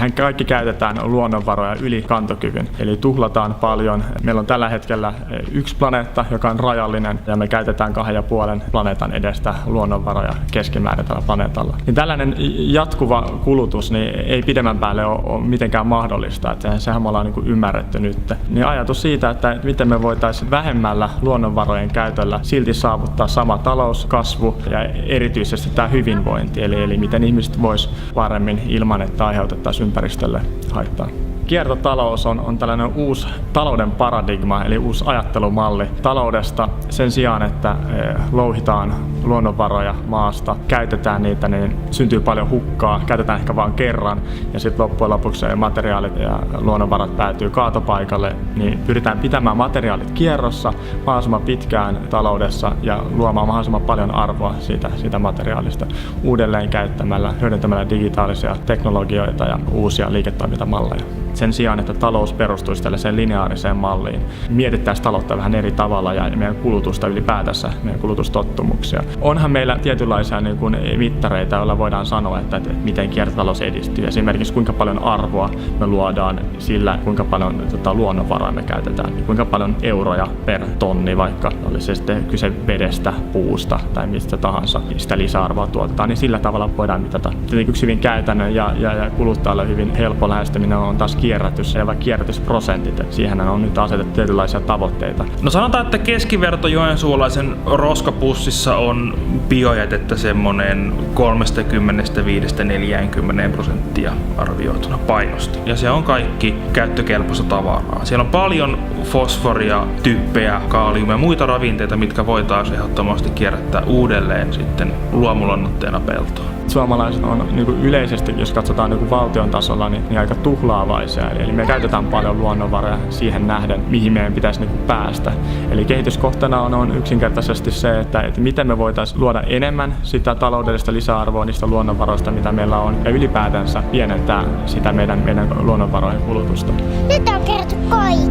mehän kaikki käytetään luonnonvaroja yli kantokyvyn, eli tuhlataan paljon. Meillä on tällä hetkellä yksi planeetta, joka on rajallinen, ja me käytetään 2,5 planeetan edestä luonnonvaroja keskimäärin tällä planeetalla. Niin tällainen jatkuva kulutus niin ei pidemmän päälle ole mitenkään mahdollista, että sehän me ollaan niin ymmärretty nyt. Niin ajatus siitä, että miten me voitaisiin vähemmällä luonnonvarojen käytöllä silti saavuttaa sama talouskasvu ja erityisesti tämä hyvinvointi, eli miten ihmiset vois paremmin ilman, että aiheutettaisiin ympäristölle haittaa. Kiertotalous on tällainen uusi talouden paradigma, eli uusi ajattelumalli taloudesta. Sen sijaan, että louhitaan luonnonvaroja maasta, käytetään niitä, niin syntyy paljon hukkaa, käytetään ehkä vain kerran, ja sitten loppujen lopuksi materiaalit ja luonnonvarat päätyy kaatopaikalle, niin pyritään pitämään materiaalit kierrossa mahdollisimman pitkään taloudessa ja luomaan mahdollisimman paljon arvoa siitä materiaalista uudelleen käyttämällä, hyödyntämällä digitaalisia teknologioita ja uusia liiketoimintamalleja. Sen sijaan, että talous perustuisi tällaiseen lineaariseen malliin, mietittäisiin taloutta vähän eri tavalla ja meidän kulutusta ylipäätänsä, meidän kulutustottumuksia. Onhan meillä tietynlaisia niin kuin mittareita, joilla voidaan sanoa, että miten kiertotalous edistyy. Esimerkiksi kuinka paljon arvoa me luodaan sillä, kuinka paljon luonnonvaroja me käytetään. Kuinka paljon euroja per tonni, vaikka olisi se sitten kyse vedestä, puusta tai mistä tahansa, sitä lisäarvoa tuottaa, niin sillä tavalla voidaan mitata. Tietenkin yksi hyvin käytännön ja kuluttajalle hyvin helppo lähestyminen on taas kierrätys ja kierrätysprosentit. Siihen on nyt asetettu tietynlaisia tavoitteita. No sanotaan, että keskiverto joensuulaisen roskapussissa on biojätettä semmoinen 35–40% arvioituna painosta. Ja se on kaikki käyttökelpoista tavaraa. Siellä on paljon fosforia, typpeä, kaaliumia ja muita ravinteita, mitkä voitaisiin ehdottomasti kierrättää uudelleen sitten luomulannoitteena peltoon. Suomalaiset on niin kuin yleisesti, jos katsotaan niin kuin valtion tasolla, niin aika tuhlaavaisia. Eli me käytetään paljon luonnonvaroja siihen nähden, mihin meidän pitäisi niin kuin päästä. Eli kehityskohtana on yksinkertaisesti se, että miten me voitaisiin luoda enemmän sitä taloudellista lisäarvoa niistä luonnonvaroista, mitä meillä on, ja ylipäätänsä pienentää sitä meidän luonnonvarojen kulutusta. Nyt on kerrottu kaikki.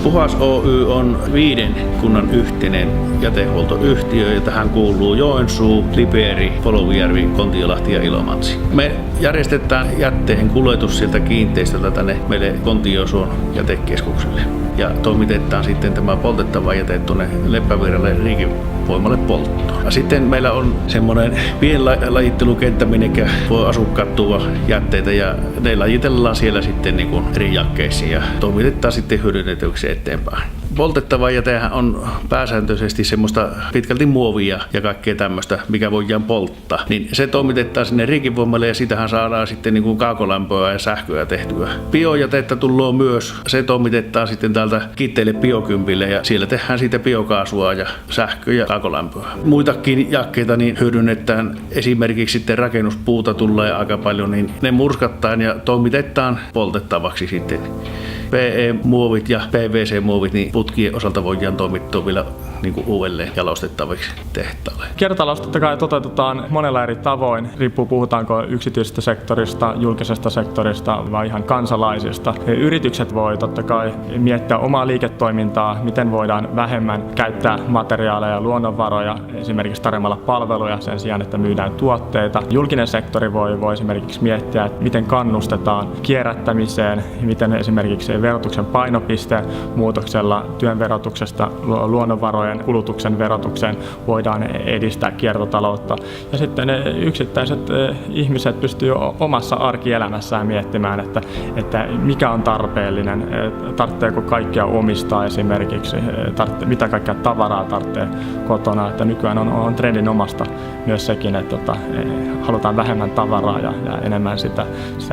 Puhas Oy on 5 kunnan yhteinen jätehuoltoyhtiö ja tähän kuuluu Joensuu, Liperi, Polvijärvi, Kontiolahti ja Ilomantsi. Me järjestetään jätteen kuljetus sieltä kiinteistöltä tänne meille Kontiosuon jätekeskukselle ja toimitetaan sitten tämä poltettava jäte tuonne Leppävirralle riikivoimalle polttoon. Ja sitten meillä on semmoinen pienlajittelukenttä, minne voi asukkaat tuoda jätteitä ja ne lajitellaan siellä sitten niin kuin eri jakkeisiin ja toimitetaan sitten hyödynnetyksi eteenpäin. Poltettava jätehän on pääsääntöisesti semmoista pitkälti muovia ja kaikkea tämmöistä, mikä voidaan polttaa. Niin se toimitetaan sinne riikivoimalle ja sitähän saadaan sitten niin kuin kaukolämpöä ja sähköä tehtyä. Biojätettä tullaan myös. Se toimitetaan sitten täältä Kitteille biokympille ja siellä tehdään siitä biokaasua ja sähköä ja kaukolämpöä. Muitakin jakkeita niin hyödynnetään. Esimerkiksi sitten rakennuspuuta tulee aika paljon, niin ne murskataan ja toimitetaan poltettavaksi sitten. PE-muovit ja PVC-muovit niin putkien osalta voidaan toimittaa vielä niin kuin uudelleen jalostettaviksi tehtaalle. Kiertotalous totta kai toteutetaan monella eri tavoin. Riippuu puhutaanko yksityisestä sektorista, julkisesta sektorista vai ihan kansalaisista. Yritykset voi totta kai miettiä omaa liiketoimintaa, miten voidaan vähemmän käyttää materiaaleja ja luonnonvaroja, esimerkiksi tarjoamalla palveluja sen sijaan, että myydään tuotteita. Julkinen sektori voi esimerkiksi miettiä, että miten kannustetaan kierrättämiseen, miten esimerkiksi verotuksen painopisteen muutoksella työn verotuksesta luonnonvarojen kulutuksen verotukseen voidaan edistää kiertotaloutta. Ja sitten ne yksittäiset ihmiset pystyvät omassa arkielämässään miettimään, että mikä on tarpeellinen, tarvitseeko kaikkia omistaa esimerkiksi, mitä kaikkea tavaraa tarvitsee kotona. Että nykyään on trendin omasta myös sekin, että halutaan vähemmän tavaraa ja enemmän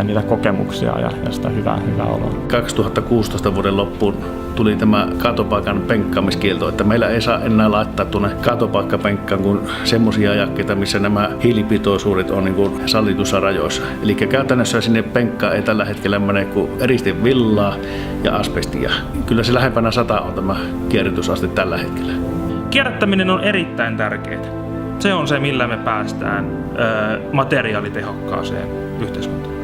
niitä kokemuksia ja sitä hyvää oloa. 2016 vuoden loppuun tuli tämä kaatopaikan penkkaamiskielto, että meillä ei saa enää laittaa tuonne kaatopaikkapenkkaan kuin semmoisia jakkeita, missä nämä hiilipitoisuudet on niin kuin sallitussa rajoissa. Eli käytännössä sinne penkkaan ei tällä hetkellä mene kuin eristevillaa ja asbestia. Kyllä se lähempänä 100 on tämä kierrätysaste tällä hetkellä. Kierrättäminen on erittäin tärkeää. Se on se, millä me päästään materiaalitehokkaaseen yhteiskuntaan.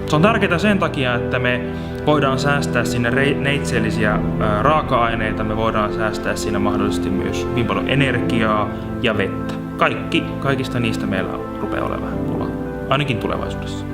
Se on tärkeää sen takia, että me voidaan säästää sinne neitseellisiä raaka-aineita, me voidaan säästää siinä mahdollisesti myös hyvin paljon energiaa ja vettä. Kaikista niistä meillä rupeaa olemaan pulaa, ainakin tulevaisuudessa.